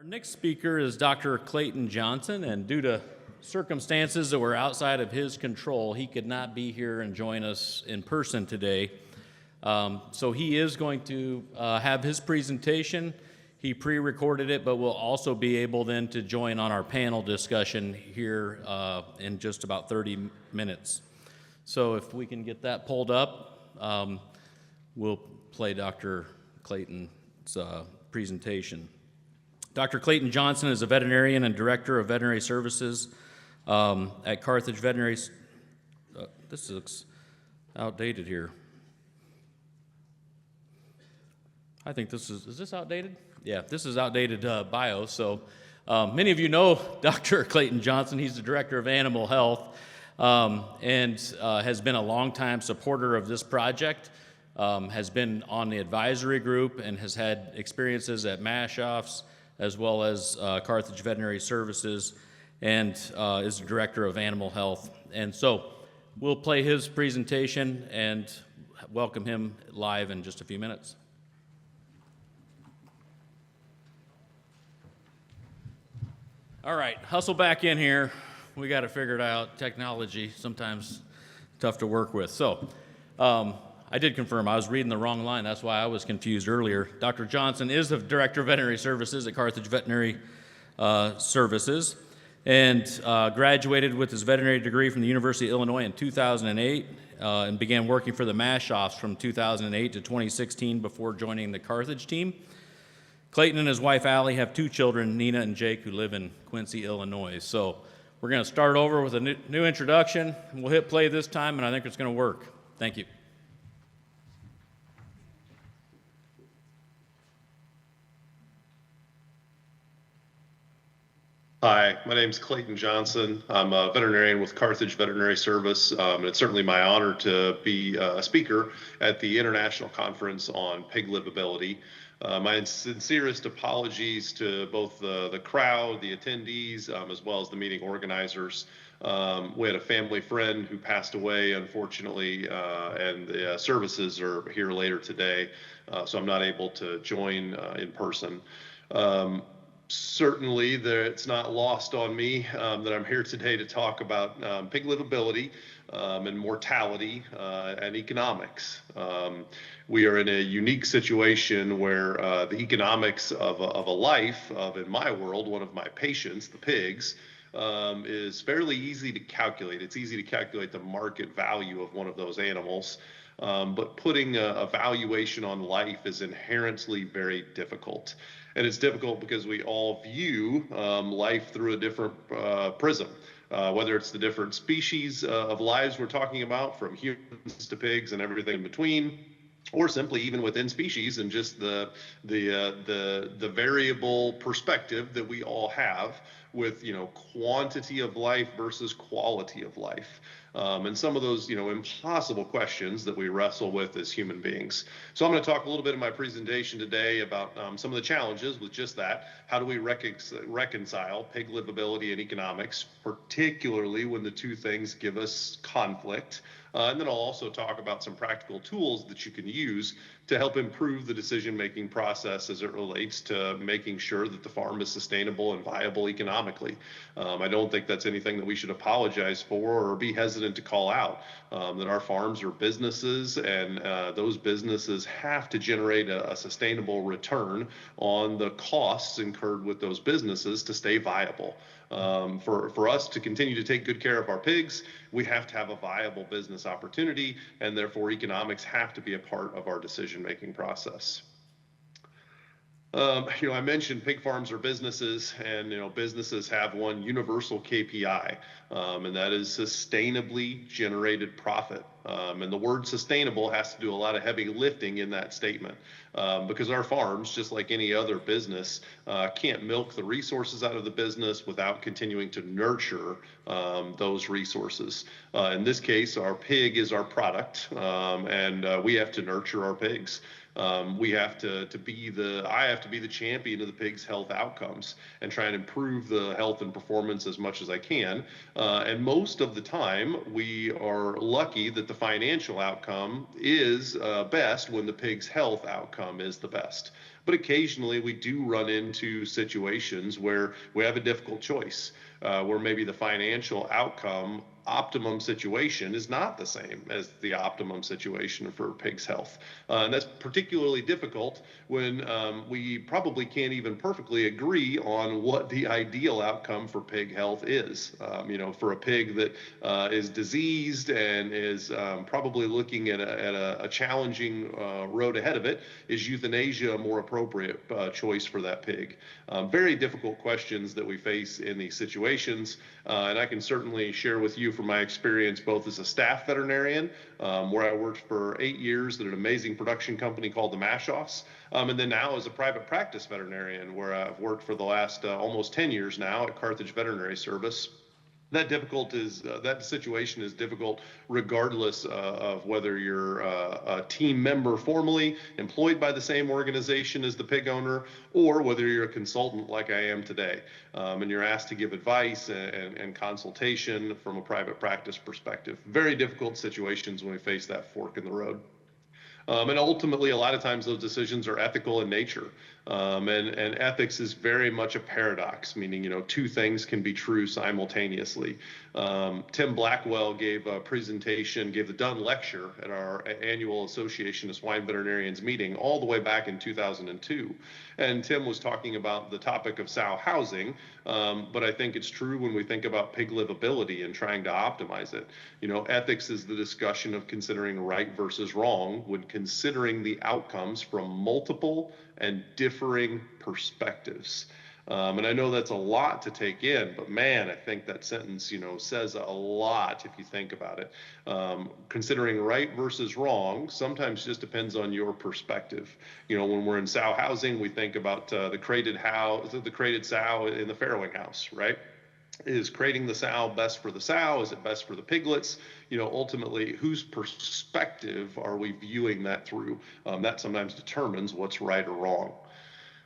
Next speaker is Dr. Clayton Johnson, and due to circumstances that were outside of his control, he could not be here and join us in person today. So he is going to have his presentation. He pre-recorded it, but will also be able then to join on our panel discussion here in just about 30 minutes. So if we can get that pulled up, we'll play Dr. Clayton's presentation. Dr. Clayton Johnson is a veterinarian and director of veterinary services at Carthage Veterinary. This looks outdated here. I think this is this outdated? Yeah, this is outdated bio. So many of you know Dr. Clayton Johnson. He's the director of animal health and has been a longtime supporter of this project, has been on the advisory group and has had experiences at MASH-offs, as well as Carthage Veterinary Services, and is the Director of Animal Health. And so we'll play his presentation and welcome him live in just a few minutes. All right, hustle back in here. We got to figure it out. Technology, sometimes tough to work with. So I did confirm I was reading the wrong line. That's why I was confused earlier. Dr. Johnson is the Director of Veterinary Services at Carthage Veterinary Services and graduated with his veterinary degree from the University of Illinois in 2008 and began working for the MASH-offs from 2008 to 2016 before joining the Carthage team. Clayton and his wife, Allie, have two children, Nina and Jake, who live in Quincy, Illinois. So we're going to start over with a new introduction. We'll hit play this time, and I think it's going to work. Thank you. Hi, my name is Clayton Johnson. I'm a veterinarian with Carthage Veterinary Service. It's certainly my honor to be a speaker at the International Conference on Pig Livability. My sincerest apologies to both the crowd, the attendees, as well as the meeting organizers. We had a family friend who passed away, unfortunately, and the services are here later today, so I'm not able to join in person. Certainly, it's not lost on me that I'm here today to talk about pig livability and mortality and economics. We are in a unique situation where the economics of a life in my world, one of my patients, the pigs, is fairly easy to calculate. It's easy to calculate the market value of one of those animals. But putting a valuation on life is inherently very difficult. And it's difficult because we all view life through a different prism, whether it's the different species of lives we're talking about, from humans to pigs and everything in between, or simply even within species and just the variable perspective that we all have with, quantity of life versus quality of life. And some of those, impossible questions that we wrestle with as human beings. So I'm going to talk a little bit in my presentation today about some of the challenges with just that. How do we reconcile pig livability and economics, particularly when the two things give us conflict? And then I'll also talk about some practical tools that you can use to help improve the decision-making process as it relates to making sure that the farm is sustainable and viable economically. I don't think that's anything that we should apologize for or be hesitant to call out, that our farms are businesses, and those businesses have to generate a sustainable return on the costs incurred with those businesses to stay viable. For us to continue to take good care of our pigs, we have to have a viable business opportunity, and therefore economics have to be a part of our decision-making process. I mentioned pig farms are businesses, and businesses have one universal KPI, and that is sustainably generated profit. And the word sustainable has to do a lot of heavy lifting in that statement, because our farms, just like any other business, can't milk the resources out of the business without continuing to nurture those resources. In this case, our pig is our product, and we have to nurture our pigs. I have to be the champion of the pig's health outcomes and try and improve the health and performance as much as I can. And most of the time, we are lucky that the financial outcome is best when the pig's health outcome is the best. But occasionally we do run into situations where we have a difficult choice, where maybe the financial outcome optimum situation is not the same as the optimum situation for pig's health. And that's particularly difficult when we probably can't even perfectly agree on what the ideal outcome for pig health is. For a pig that is diseased and is probably looking at a challenging road ahead of it, is euthanasia a more appropriate choice for that pig? Very difficult questions that we face in these situations. And I can certainly share with you from my experience, both as a staff veterinarian, where I worked for 8 years at an amazing production company called the Mashoffs, and then now as a private practice veterinarian, where I've worked for the last almost 10 years now at Carthage Veterinary Service. That situation is difficult regardless of whether you're a team member formally employed by the same organization as the pig owner, or whether you're a consultant like I am today, and you're asked to give advice and consultation from a private practice perspective. Very difficult situations when we face that fork in the road. And ultimately, a lot of times those decisions are ethical in nature. And ethics is very much a paradox, meaning, two things can be true simultaneously. Tim Blackwell gave a presentation, gave the Dunn lecture at our annual Association of Swine Veterinarians meeting all the way back in 2002. And Tim was talking about the topic of sow housing, but I think it's true when we think about pig livability and trying to optimize it. Ethics is the discussion of considering right versus wrong when considering the outcomes from multiple and differing perspectives. And I know that's a lot to take in, but man, I think that sentence, says a lot if you think about it. Considering right versus wrong sometimes just depends on your perspective. When we're in sow housing, we think about the crated sow in the farrowing house, right? Is crating the sow best for the sow? Is it best for the piglets? Ultimately, whose perspective are we viewing that through? That sometimes determines what's right or wrong.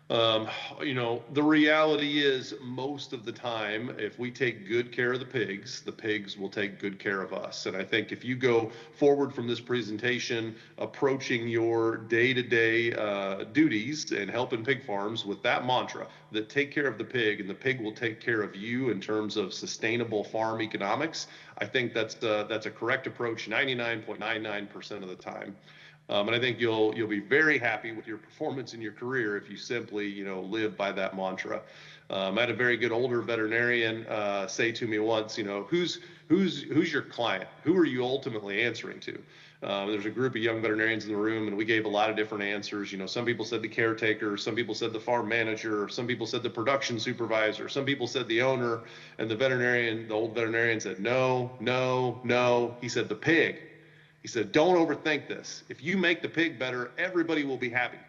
The reality is most of the time, if we take good care of the pigs will take good care of us. And I think if you go forward from this presentation, approaching your day-to-day duties and helping pig farms with that mantra, that take care of the pig and the pig will take care of you in terms of sustainable farm economics, I think that's a correct approach 99.99% of the time. And I think you'll be very happy with your performance in your career if you simply, live by that mantra. I had a very good older veterinarian say to me once, who's your client? Who are you ultimately answering to? There's a group of young veterinarians in the room, and we gave a lot of different answers. Some people said the caretaker, some people said the farm manager, some people said the production supervisor, some people said the owner, and the old veterinarian said, no, no, no. He said, the pig. He said, don't overthink this. If you make the pig better, everybody will be happy.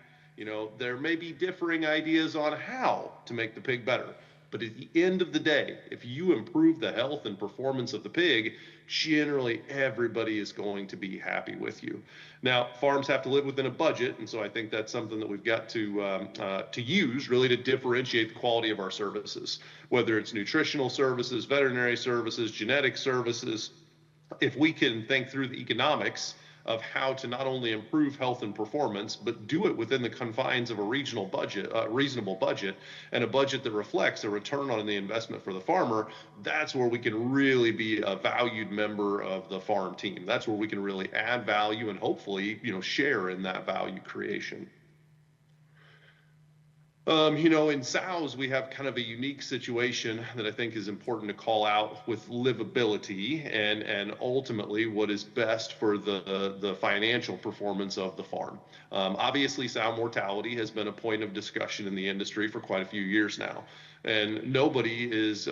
There may be differing ideas on how to make the pig better, but at the end of the day, if you improve the health and performance of the pig, generally everybody is going to be happy with you. Now, farms have to live within a budget, and so I think that's something that we've got to use really to differentiate the quality of our services, whether it's nutritional services, veterinary services, genetic services. If we can think through the economics of how to not only improve health and performance, but do it within the confines of a reasonable budget, and a budget that reflects a return on the investment for the farmer, that's where we can really be a valued member of the farm team. That's where we can really add value and hopefully, share in that value creation. In sows, we have kind of a unique situation that I think is important to call out with livability and ultimately what is best for the financial performance of the farm. Obviously, sow mortality has been a point of discussion in the industry for quite a few years now. And nobody is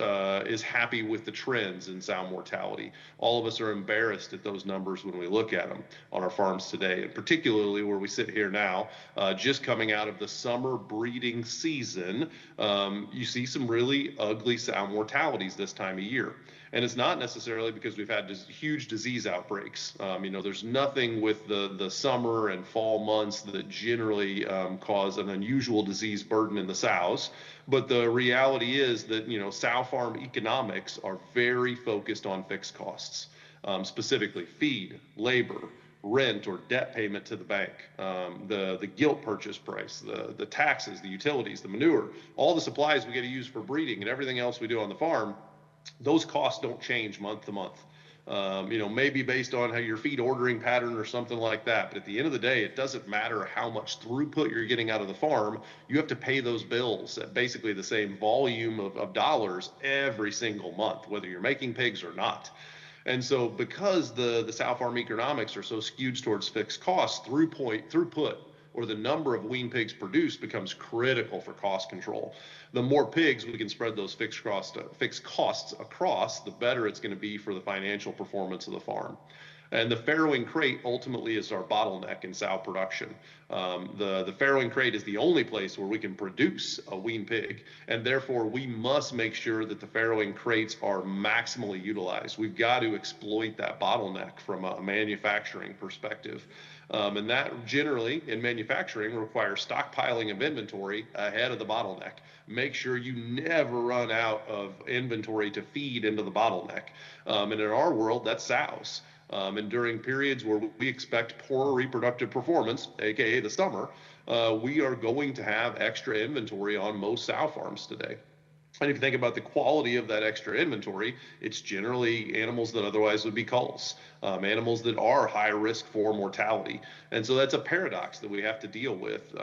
happy with the trends in sow mortality. All of us are embarrassed at those numbers when we look at them on our farms today, and particularly where we sit here now, just coming out of the summer breeding season, you see some really ugly sow mortalities this time of year. And it's not necessarily because we've had huge disease outbreaks. There's nothing with the summer and fall months that generally cause an unusual disease burden in the sows. But the reality is that, sow farm economics are very focused on fixed costs, specifically feed, labor, rent or debt payment to the bank, the gilt purchase price, the taxes, the utilities, the manure, all the supplies we got to use for breeding and everything else we do on the farm, those costs don't change month to month. Maybe based on how your feed ordering pattern or something like that. But at the end of the day, it doesn't matter how much throughput you're getting out of the farm. You have to pay those bills at basically the same volume of dollars every single month, whether you're making pigs or not. And so because the sow farm economics are so skewed towards fixed costs, throughput or the number of wean pigs produced becomes critical for cost control. The more pigs we can spread those fixed costs across, the better it's going to be for the financial performance of the farm. And the farrowing crate ultimately is our bottleneck in sow production. The farrowing crate is the only place where we can produce a wean pig, and therefore we must make sure that the farrowing crates are maximally utilized. We've got to exploit that bottleneck from a manufacturing perspective. And that generally in manufacturing requires stockpiling of inventory ahead of the bottleneck. Make sure you never run out of inventory to feed into the bottleneck. And in our world, that's sows. And during periods where we expect poor reproductive performance, aka the summer, we are going to have extra inventory on most sow farms today. And if you think about the quality of that extra inventory, it's generally animals that otherwise would be culls, animals that are high risk for mortality. And so that's a paradox that we have to deal with.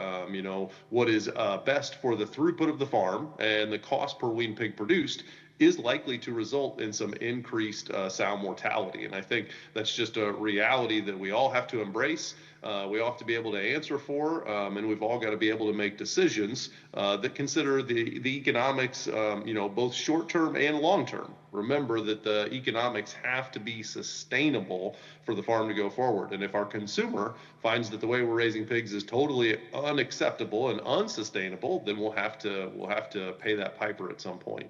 What is best for the throughput of the farm and the cost per wean pig produced is likely to result in some increased sow mortality. And I think that's just a reality that we all have to embrace. We all have to be able to answer for, and we've all got to be able to make decisions that consider the economics, both short-term and long-term. Remember that the economics have to be sustainable for the farm to go forward. And if our consumer finds that the way we're raising pigs is totally unacceptable and unsustainable, then we'll have to pay that piper at some point.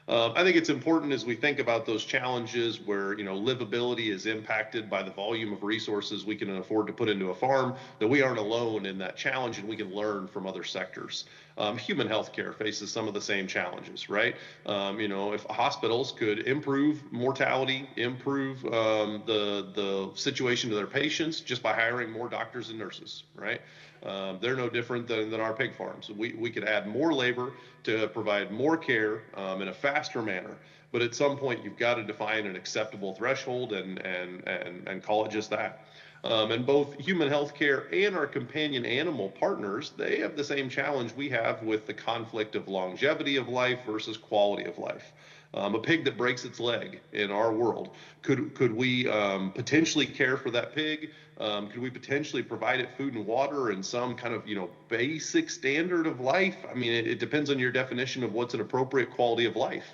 I think it's important as we think about those challenges where, livability is impacted by the volume of resources we can afford to put into a farm, that we aren't alone in that challenge and we can learn from other sectors. Human healthcare faces some of the same challenges, right? If hospitals could improve mortality, improve the situation to their patients just by hiring more doctors and nurses, right? They're no different than our pig farms. We could add more labor to provide more care in a faster manner. But at some point, you've got to define an acceptable threshold and call it just that. And both human healthcare and our companion animal partners, they have the same challenge we have with the conflict of longevity of life versus quality of life. A pig that breaks its leg in our world, could we potentially care for that pig? Could we potentially provide it food and water and some kind of basic standard of life? I mean, it depends on your definition of what's an appropriate quality of life.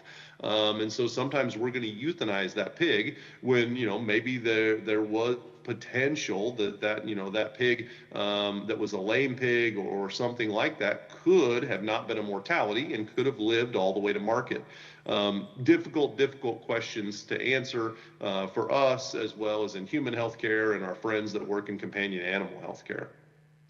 And so sometimes we're going to euthanize that pig when maybe there was potential that pig that was a lame pig or something like that could have not been a mortality and could have lived all the way to market. Difficult questions to answer for us as well as in human healthcare and our friends that work in companion animal healthcare.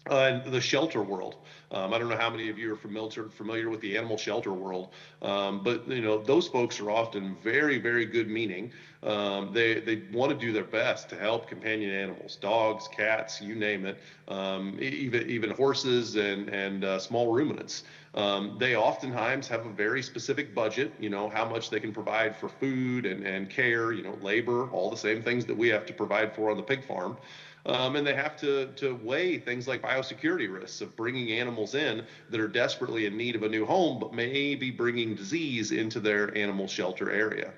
And the shelter world. I don't know how many of you are familiar with the animal shelter world, but those folks are often very, very good meaning. They want to do their best to help companion animals, dogs, cats, you name it, even horses and small ruminants. They oftentimes have a very specific budget, how much they can provide for food and care, labor, all the same things that we have to provide for on the pig farm. And they have to weigh things like biosecurity risks of bringing animals in that are desperately in need of a new home, but may be bringing disease into their animal shelter area.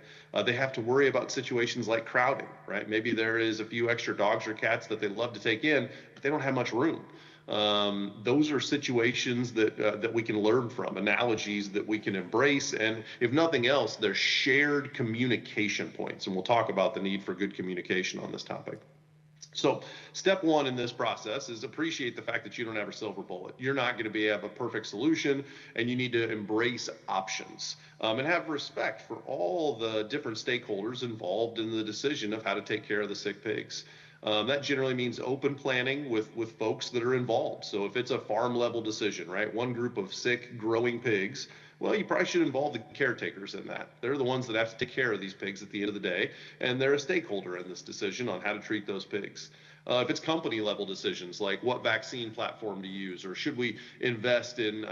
They have to worry about situations like crowding, right? Maybe there is a few extra dogs or cats that they love to take in, but they don't have much room. Those are situations that we can learn from, analogies that we can embrace, and if nothing else, they're shared communication points. And we'll talk about the need for good communication on this topic. So step one in this process is appreciate the fact that you don't have a silver bullet. You're not going to have a perfect solution, and you need to embrace options and have respect for all the different stakeholders involved in the decision of how to take care of the sick pigs. That generally means open planning with folks that are involved. So if it's a farm level decision, right, one group of sick growing pigs, Well, you probably should involve the caretakers in that. They're the ones that have to take care of these pigs at the end of the day, and they're a stakeholder in this decision on how to treat those pigs. If it's company level decisions like what vaccine platform to use, or should we invest in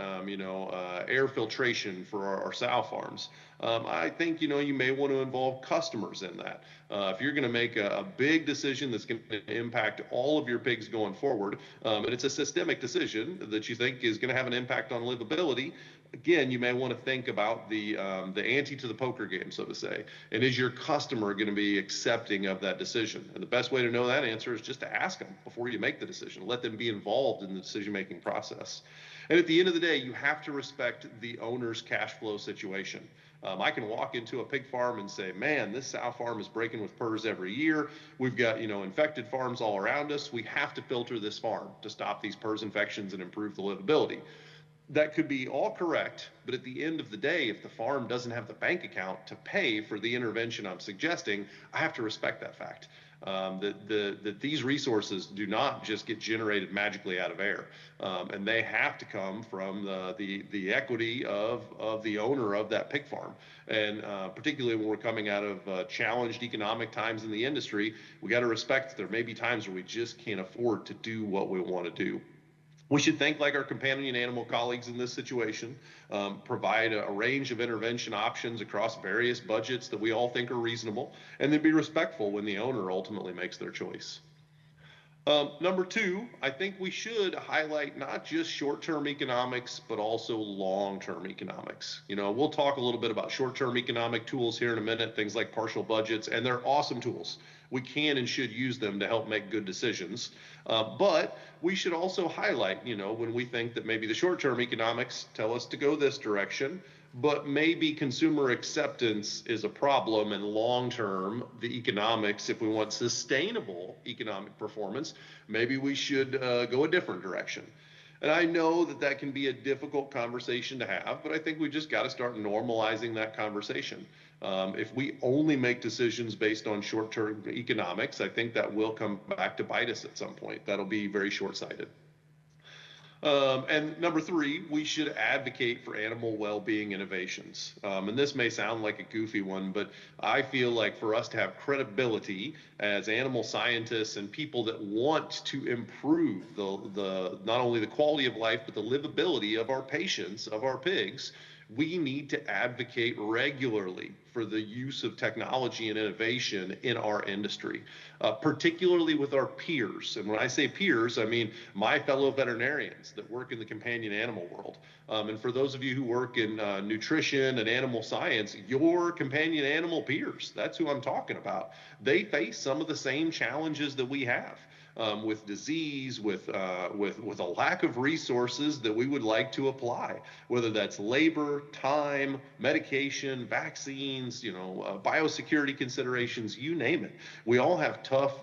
air filtration for our sow farms, I think you may want to involve customers in that. If you're going to make a big decision that's going to impact all of your pigs going forward, and it's a systemic decision that you think is going to have an impact on livability, again, you may want to think about the ante to the poker game, so to say. And is your customer going to be accepting of that decision? And the best way to know that answer is just to ask them before you make the decision. Let them be involved in the decision-making process. And at the end of the day, you have to respect the owner's cash flow situation. I can walk into a pig farm and say, man, this sow farm is breaking with PRRS every year. We've got, infected farms all around us. We have to filter this farm to stop these PRRS infections and improve the livability. That could be all correct, but at the end of the day, if the farm doesn't have the bank account to pay for the intervention I'm suggesting, I have to respect that fact. That these resources do not just get generated magically out of air, and they have to come from the equity of the owner of that pig farm. And particularly when we're coming out of challenged economic times in the industry, we got to respect that there may be times where we just can't afford to do what we want to do. We should think like our companion animal colleagues in this situation, provide a range of intervention options across various budgets that we all think are reasonable, and then be respectful when the owner ultimately makes their choice. Number two, I think we should highlight not just short-term economics, but also long-term economics. We'll talk a little bit about short-term economic tools here in a minute, things like partial budgets, and they're awesome tools. We can and should use them to help make good decisions. But we should also highlight, when we think that maybe the short-term economics tell us to go this direction, but maybe consumer acceptance is a problem, and long-term, the economics, if we want sustainable economic performance, maybe we should go a different direction. And I know that can be a difficult conversation to have, but I think we just got to start normalizing that conversation. If we only make decisions based on short-term economics, I think that will come back to bite us at some point. That'll be very short-sighted. And number three, we should advocate for animal well-being innovations. And this may sound like a goofy one, but I feel like for us to have credibility as animal scientists and people that want to improve the not only the quality of life, but the livability of our patients, of our pigs, we need to advocate regularly for the use of technology and innovation in our industry, particularly with our peers. And when I say peers, I mean my fellow veterinarians that work in the companion animal world. And for those of you who work in nutrition and animal science, your companion animal peers, that's who I'm talking about. They face some of the same challenges that we have. With disease, with a lack of resources that we would like to apply, whether that's labor, time, medication, vaccines, biosecurity considerations, you name it. We all have tough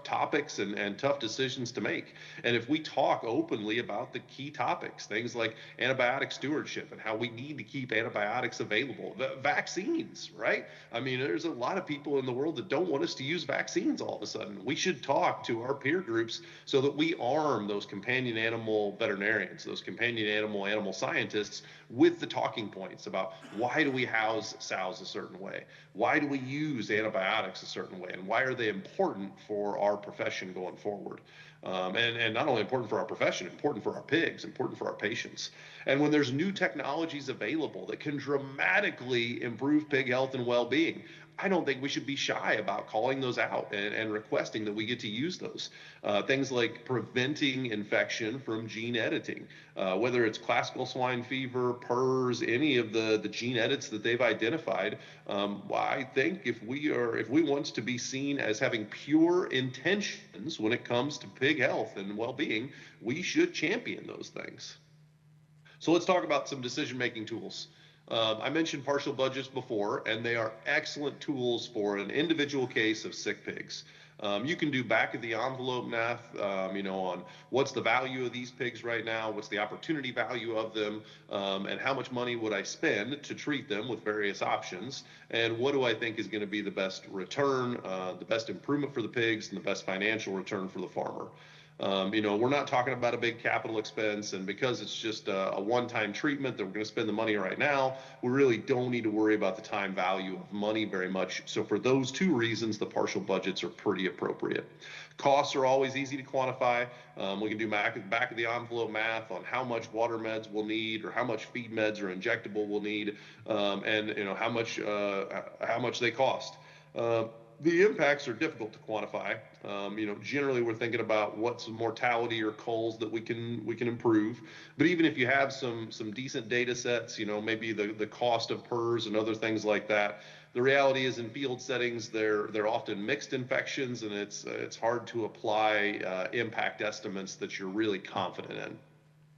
topics and tough decisions to make. And if we talk openly about the key topics, things like antibiotic stewardship and how we need to keep antibiotics available, vaccines, right? I mean, there's a lot of people in the world that don't want us to use vaccines all of a sudden. We should talk to our peer groups so that we arm those companion animal veterinarians, those companion animal scientists with the talking points about why do we house sows a certain way? Why do we use antibiotics a certain way? And why are they important for our profession going forward? And not only important for our profession, important for our pigs, important for our patients. And when there's new technologies available that can dramatically improve pig health and well-being, I don't think we should be shy about calling those out and requesting that we get to use those. Things like preventing infection from gene editing, whether it's classical swine fever, PRRS, any of the gene edits that they've identified. I think if we want to be seen as having pure intentions when it comes to pig health and well-being, we should champion those things. So let's talk about some decision-making tools. I mentioned partial budgets before, and they are excellent tools for an individual case of sick pigs. You can do back of the envelope math, on what's the value of these pigs right now, what's the opportunity value of them, and how much money would I spend to treat them with various options, and what do I think is going to be the best return, the best improvement for the pigs, and the best financial return for the farmer. We're not talking about a big capital expense, and because it's just a one-time treatment that we're going to spend the money right now, we really don't need to worry about the time value of money very much. So for those two reasons, the partial budgets are pretty appropriate. Costs are always easy to quantify. We can do back of the envelope math on how much water meds we'll need, or how much feed meds or injectable we'll need, and how much they cost. The impacts are difficult to quantify. Generally we're thinking about what's mortality or culls that we can improve. But even if you have some decent data sets, maybe the cost of PERS and other things like that, the reality is in field settings they're often mixed infections, and it's hard to apply impact estimates that you're really confident in.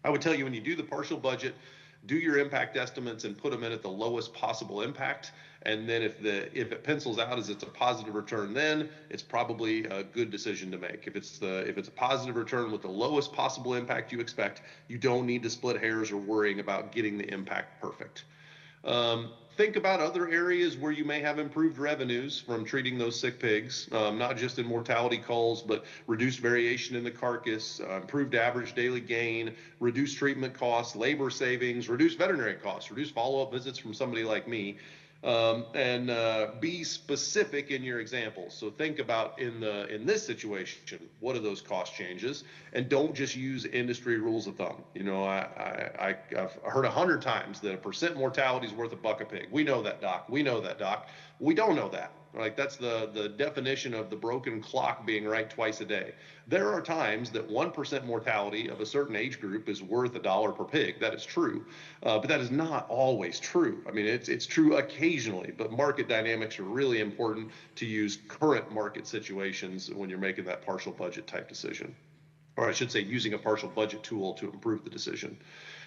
I would tell you, when you do the partial budget, do your impact estimates and put them in at the lowest possible impact. And then if it pencils out as it's a positive return, then it's probably a good decision to make. If it's a positive return with the lowest possible impact you expect, you don't need to split hairs or worrying about getting the impact perfect. Think about other areas where you may have improved revenues from treating those sick pigs, not just in mortality culls, but reduced variation in the carcass, improved average daily gain, reduced treatment costs, labor savings, reduced veterinary costs, reduced follow-up visits from somebody like me. And be specific in your examples. So think about in this situation, what are those cost changes, and don't just use industry rules of thumb. I've heard 100 times that a percent mortality is worth a buck a pig. We know that, doc. We know that, doc. We don't know that. Right? That's the definition of the broken clock being right twice a day. There are times that 1% mortality of a certain age group is worth $1 per pig. That is true, but that is not always true. I mean, it's true occasionally, but market dynamics are really important to use current market situations when you're making that partial budget type decision. Or I should say, using a partial budget tool to improve the decision.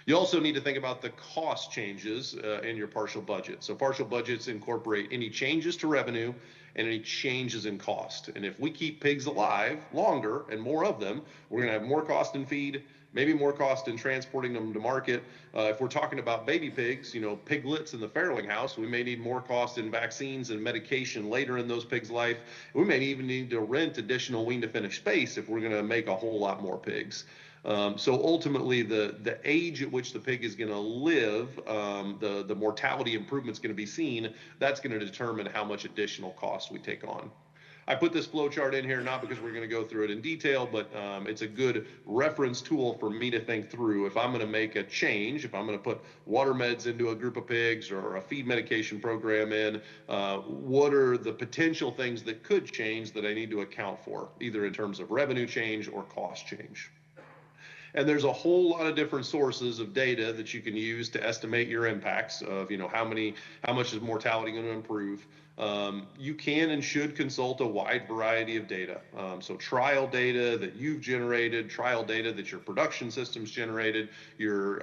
You also need to think about the cost changes in your partial budget. So partial budgets incorporate any changes to revenue and any changes in cost. And if we keep pigs alive longer and more of them, we're going to have more cost in feed, maybe more cost in transporting them to market. If we're talking about baby pigs, piglets in the farrowing house, we may need more cost in vaccines and medication later in those pigs' life. We may even need to rent additional wean to finish space if we're going to make a whole lot more pigs. So ultimately, the age at which the pig is going to live, the mortality improvement is going to be seen. That's going to determine how much additional cost we take on. I put this flow chart in here not because we're going to go through it in detail, but it's a good reference tool for me to think through. If I'm going to make a change, if I'm going to put water meds into a group of pigs or a feed medication program in, what are the potential things that could change that I need to account for, either in terms of revenue change or cost change? And there's a whole lot of different sources of data that you can use to estimate your impacts of, how much is mortality going to improve. You can and should consult a wide variety of data. So trial data that you've generated, trial data that your production system's generated, your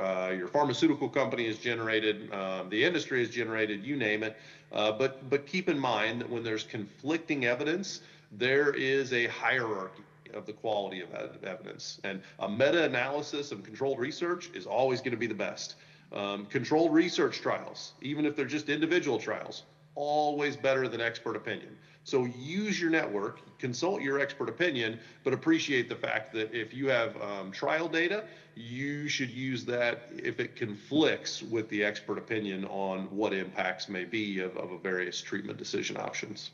pharmaceutical company has generated, the industry has generated, you name it. But keep in mind that when there's conflicting evidence, there is a hierarchy of the quality of evidence, and a meta-analysis of controlled research is always going to be the best. Controlled research trials, even if they're just individual trials, always better than expert opinion. So use your network, consult your expert opinion, but appreciate the fact that if you have trial data, you should use that if it conflicts with the expert opinion on what impacts may be of a various treatment decision options.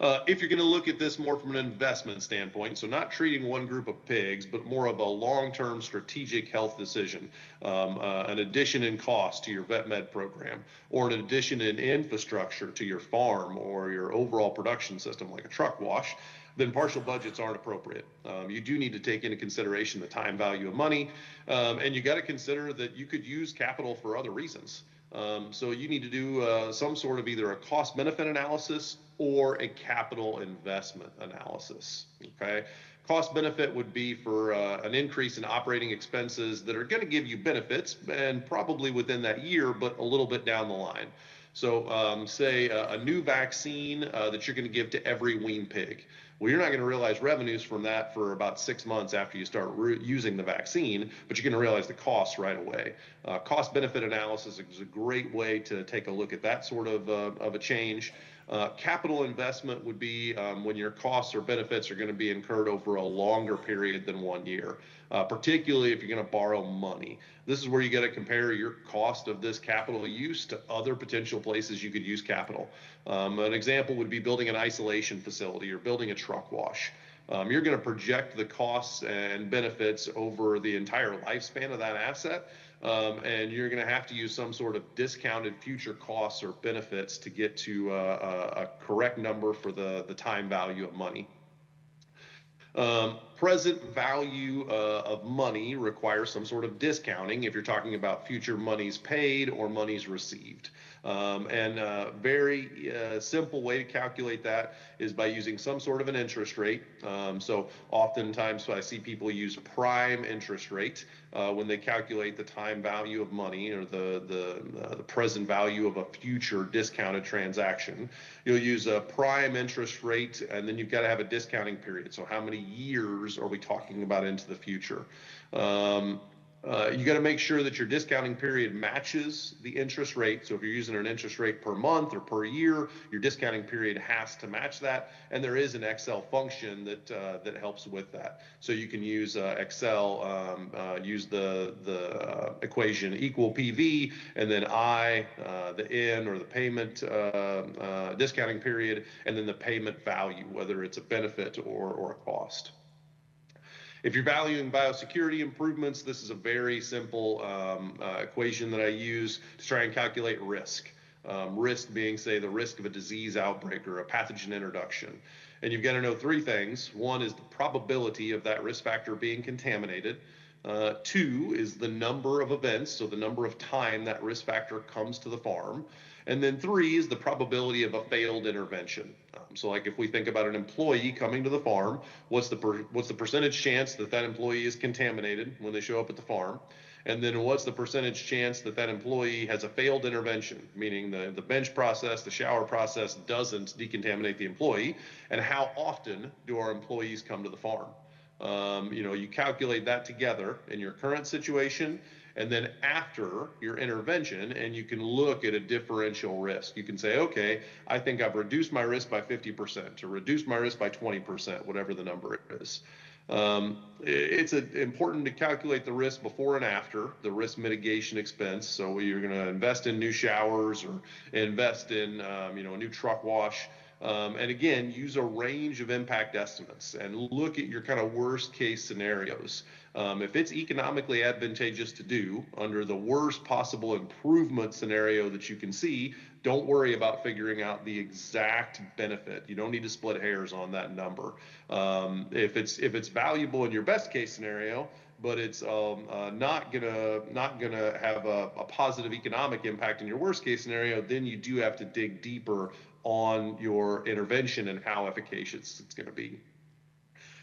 If you're going to look at this more from an investment standpoint, so not treating one group of pigs, but more of a long-term strategic health decision, an addition in cost to your vet med program, or an addition in infrastructure to your farm or your overall production system, like a truck wash, then partial budgets aren't appropriate. You do need to take into consideration the time value of money, and you got to consider that you could use capital for other reasons. So you need to do some sort of either a cost benefit analysis or a capital investment analysis. Okay, cost benefit would be for an increase in operating expenses that are going to give you benefits, and probably within that year, but a little bit down the line. So say a new vaccine that you're going to give to every wean pig. Well, you're not going to realize revenues from that for about 6 months after you start using the vaccine, but you're going to realize the costs right away. Cost benefit analysis is a great way to take a look at that sort of a change. Capital investment would be when your costs or benefits are going to be incurred over a longer period than 1 year, particularly if you're going to borrow money. This is where you got to compare your cost of this capital use to other potential places you could use capital. An example would be building an isolation facility or building a truck wash. You're going to project the costs and benefits over the entire lifespan of that asset. And you're going to have to use some sort of discounted future costs or benefits to get to a correct number for the time value of money. Present value of money requires some sort of discounting if you're talking about future monies paid or monies received. And a very simple way to calculate that is by using some sort of an interest rate. So oftentimes I see people use prime interest rate when they calculate the time value of money or the present value of a future discounted transaction. You'll use a prime interest rate, and then you've got to have a discounting period. So how many years are we talking about into the future? You got to make sure that your discounting period matches the interest rate. So if you're using an interest rate per month or per year, your discounting period has to match that. And there is an Excel function that helps with that. So you can use Excel, use the equation equal PV, and then I, the N or the payment discounting period, and then the payment value, whether it's a benefit or a cost. If you're valuing biosecurity improvements, this is a very simple equation that I use to try and calculate risk. Risk being, say, the risk of a disease outbreak or a pathogen introduction. And you've got to know three things. One is the probability of that risk factor being contaminated. Two is the number of events, so the number of time that risk factor comes to the farm. And then three is the probability of a failed intervention. So like if we think about an employee coming to the farm, what's the percentage chance that that employee is contaminated when they show up at the farm? And then what's the percentage chance that that employee has a failed intervention, meaning the bench process, the shower process doesn't decontaminate the employee? And how often do our employees come to the farm? You calculate that together in your current situation and then after your intervention, and you can look at a differential risk. You can say, okay, I think I've reduced my risk by 50% or reduced my risk by 20%, whatever the number is. It's important to calculate the risk before and after, the risk mitigation expense. So you're going to invest in new showers or invest in a new truck wash. And again, use a range of impact estimates and look at your kind of worst case scenarios. If it's economically advantageous to do under the worst possible improvement scenario that you can see, don't worry about figuring out the exact benefit. You don't need to split hairs on that number. If it's valuable in your best case scenario, but it's not gonna have a positive economic impact in your worst case scenario, then you do have to dig deeper on your intervention and how efficacious it's going to be.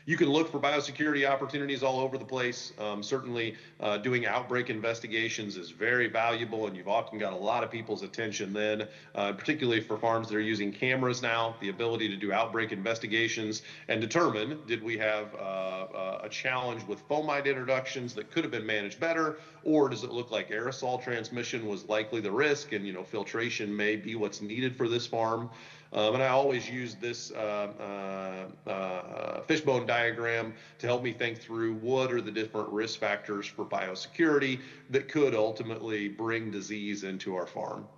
You can look for biosecurity opportunities all over the place. Certainly doing outbreak investigations is very valuable, and you've often got a lot of people's attention then, particularly for farms that are using cameras now, the ability to do outbreak investigations and determine, did we have a challenge with fomite introductions that could have been managed better, or does it look like aerosol transmission was likely the risk, and filtration may be what's needed for this farm. And I always use this fishbone diagram to help me think through what are the different risk factors for biosecurity that could ultimately bring disease into our farm.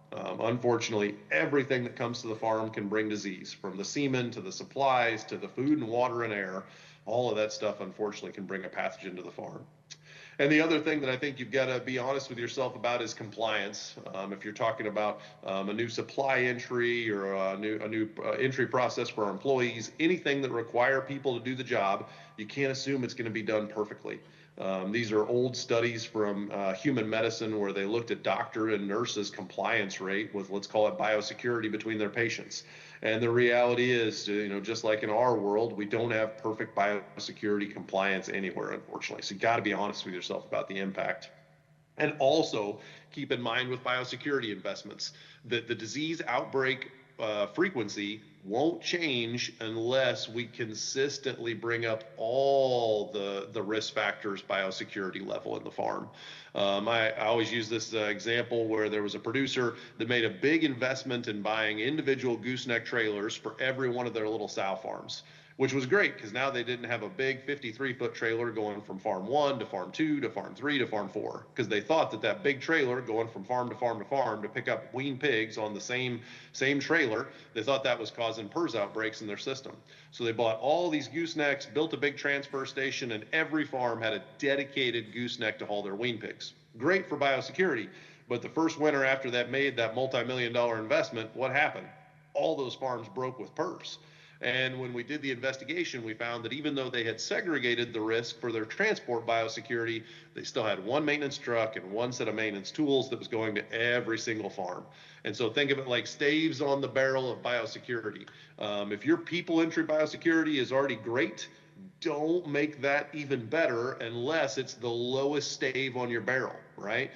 Unfortunately, everything that comes to the farm can bring disease, from the semen to the supplies to the food and water and air. All of that stuff, unfortunately, can bring a pathogen to the farm. And the other thing that I think you've got to be honest with yourself about is compliance. If you're talking about a new supply entry or a new entry process for our employees, anything that require people to do the job, you can't assume it's going to be done perfectly. These are old studies from human medicine where they looked at doctor and nurses' compliance rate with, let's call it, biosecurity between their patients. And the reality is, just like in our world, we don't have perfect biosecurity compliance anywhere, unfortunately. So you got to be honest with yourself about the impact. And also keep in mind with biosecurity investments that the disease outbreak frequency won't change unless we consistently bring up all the risk factors biosecurity level in the farm. I always use this example where there was a producer that made a big investment in buying individual gooseneck trailers for every one of their little sow farms, which was great because now they didn't have a big 53-foot trailer going from farm 1 to farm 2 to farm 3 to farm 4, because they thought that that big trailer going from farm to farm to farm to pick up weaned pigs on the same trailer, they thought that was causing PRRS outbreaks in their system. So they bought all these goosenecks, built a big transfer station, and every farm had a dedicated gooseneck to haul their weaned pigs. Great for biosecurity, but the first winter after that made that multi-million-dollar investment, what happened? All those farms broke with PRRS. And when we did the investigation, we found that even though they had segregated the risk for their transport biosecurity, they still had one maintenance truck and one set of maintenance tools that was going to every single farm. And so think of it like staves on the barrel of biosecurity. If your people entry biosecurity is already great, don't make that even better unless it's the lowest stave on your barrel, right?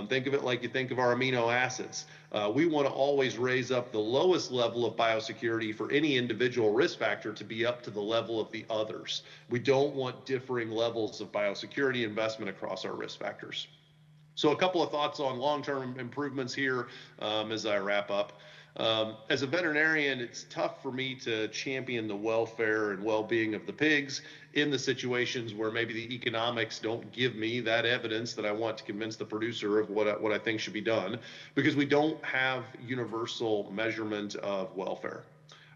Think of it like you think of our amino acids. We want to always raise up the lowest level of biosecurity for any individual risk factor to be up to the level of the others. We don't want differing levels of biosecurity investment across our risk factors. So a couple of thoughts on long-term improvements here as I wrap up. As a veterinarian, it's tough for me to champion the welfare and well-being of the pigs in the situations where maybe the economics don't give me that evidence that I want to convince the producer of what I think should be done, because we don't have universal measurement of welfare.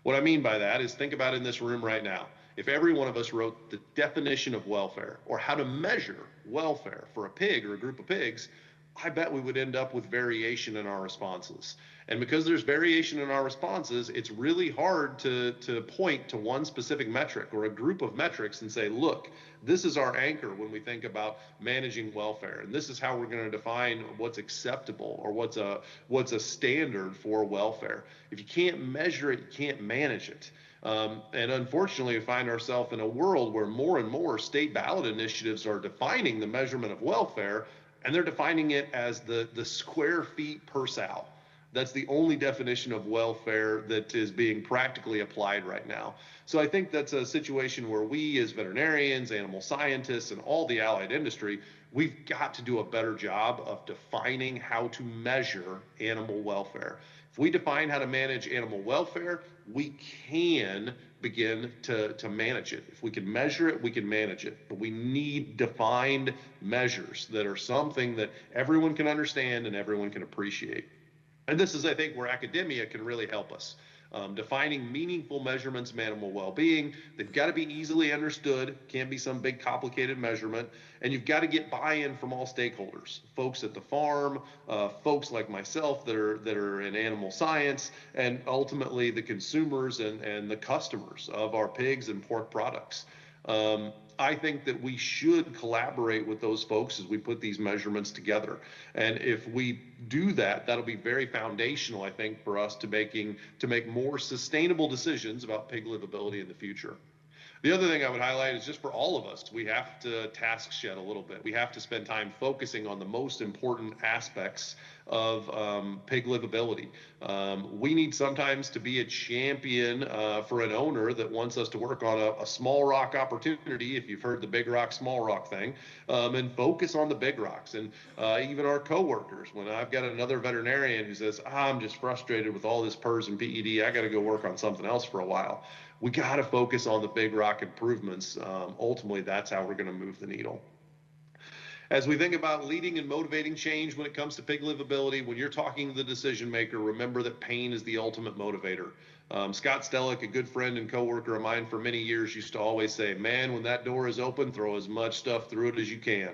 What I mean by that is, think about in this room right now. If every one of us wrote the definition of welfare or how to measure welfare for a pig or a group of pigs, I bet we would end up with variation in our responses. And because there's variation in our responses, it's really hard to point to one specific metric or a group of metrics and say, look, this is our anchor when we think about managing welfare, and this is how we're going to define what's acceptable or what's a standard for welfare. If you can't measure it, you can't manage it. And unfortunately, we find ourselves in a world where more and more state ballot initiatives are defining the measurement of welfare, and they're defining it as the square feet per sow. That's the only definition of welfare that is being practically applied right now. So I think that's a situation where we as veterinarians, animal scientists, and all the allied industry, we've got to do a better job of defining how to measure animal welfare. If we define how to manage animal welfare, we can begin to manage it. If we can measure it, we can manage it. But we need defined measures that are something that everyone can understand and everyone can appreciate. And this is, I think, where academia can really help us. Defining meaningful measurements of animal well-being. They've got to be easily understood, can't be some big complicated measurement, and you've got to get buy-in from all stakeholders, folks at the farm, folks like myself that are in animal science, and ultimately the consumers and the customers of our pigs and pork products. I think that we should collaborate with those folks as we put these measurements together. And if we do that, that'll be very foundational, I think, for us to make more sustainable decisions about pig livability in the future. The other thing I would highlight is, just for all of us, we have to task shed a little bit. We have to spend time focusing on the most important aspects of pig livability. We need sometimes to be a champion for an owner that wants us to work on a small rock opportunity, if you've heard the big rock, small rock thing, and focus on the big rocks. And even our coworkers, when I've got another veterinarian who says, I'm just frustrated with all this PRRS and PED, I got to go work on something else for a while. We got to focus on the big rock improvements. Ultimately, that's how we're going to move the needle. As we think about leading and motivating change when it comes to pig livability, when you're talking to the decision maker, remember that pain is the ultimate motivator. Scott Stellick, a good friend and coworker of mine for many years, used to always say, man, when that door is open, throw as much stuff through it as you can.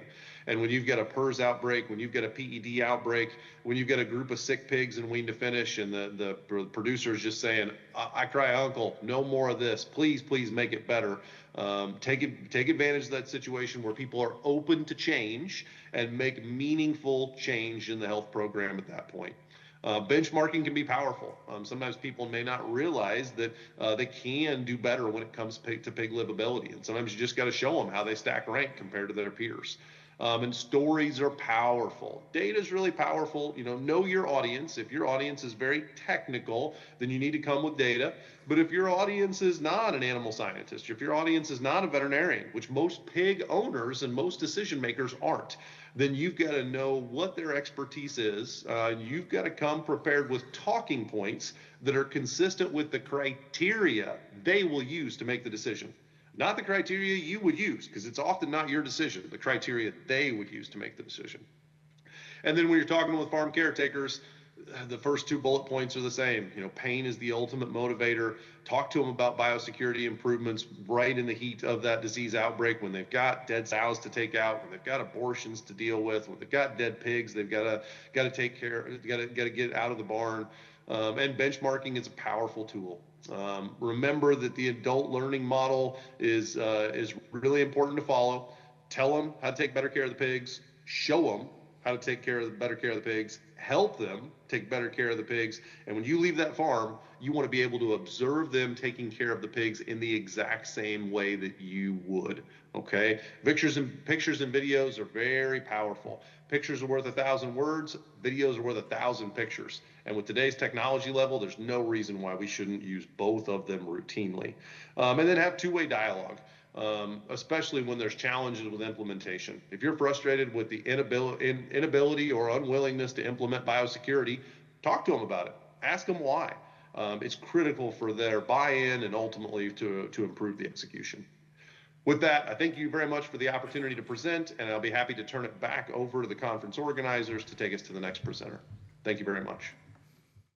And when you've got a PRRS outbreak, when you've got a PED outbreak, when you've got a group of sick pigs and wean to finish, and the producer is just saying, I cry uncle, no more of this, please make it better. Take advantage of that situation where people are open to change and make meaningful change in the health program at that point. Benchmarking can be powerful. Sometimes people may not realize that they can do better when it comes to pig livability. And sometimes you just got to show them how they stack rank compared to their peers. And stories are powerful. Data is really powerful. Know your audience. If your audience is very technical, then you need to come with data. But if your audience is not an animal scientist, if your audience is not a veterinarian, which most pig owners and most decision makers aren't, then you've got to know what their expertise is. You've got to come prepared with talking points that are consistent with the criteria they will use to make the decision. Not the criteria you would use, because it's often not your decision, the criteria they would use to make the decision. And then when you're talking with farm caretakers, the first two bullet points are the same. Pain is the ultimate motivator. Talk to them about biosecurity improvements right in the heat of that disease outbreak, when they've got dead sows to take out, when they've got abortions to deal with, when they've got dead pigs they've got to take care, got to get out of the barn. And benchmarking is a powerful tool. Remember that the adult learning model is really important to follow. Tell them how to take better care of the pigs. Show them how to take better care of the pigs. Help them take better care of the pigs. And when you leave that farm, you want to be able to observe them taking care of the pigs in the exact same way that you would. Okay? Pictures and videos are very powerful. Pictures are worth 1,000 words. Videos are worth 1,000 pictures. And with today's technology level, there's no reason why we shouldn't use both of them routinely. And then have two-way dialogue. Especially when there's challenges with implementation. If you're frustrated with the inability or unwillingness to implement biosecurity, talk to them about it. Ask them why. It's critical for their buy-in and ultimately to improve the execution. With that, I thank you very much for the opportunity to present, and I'll be happy to turn it back over to the conference organizers to take us to the next presenter. Thank you very much.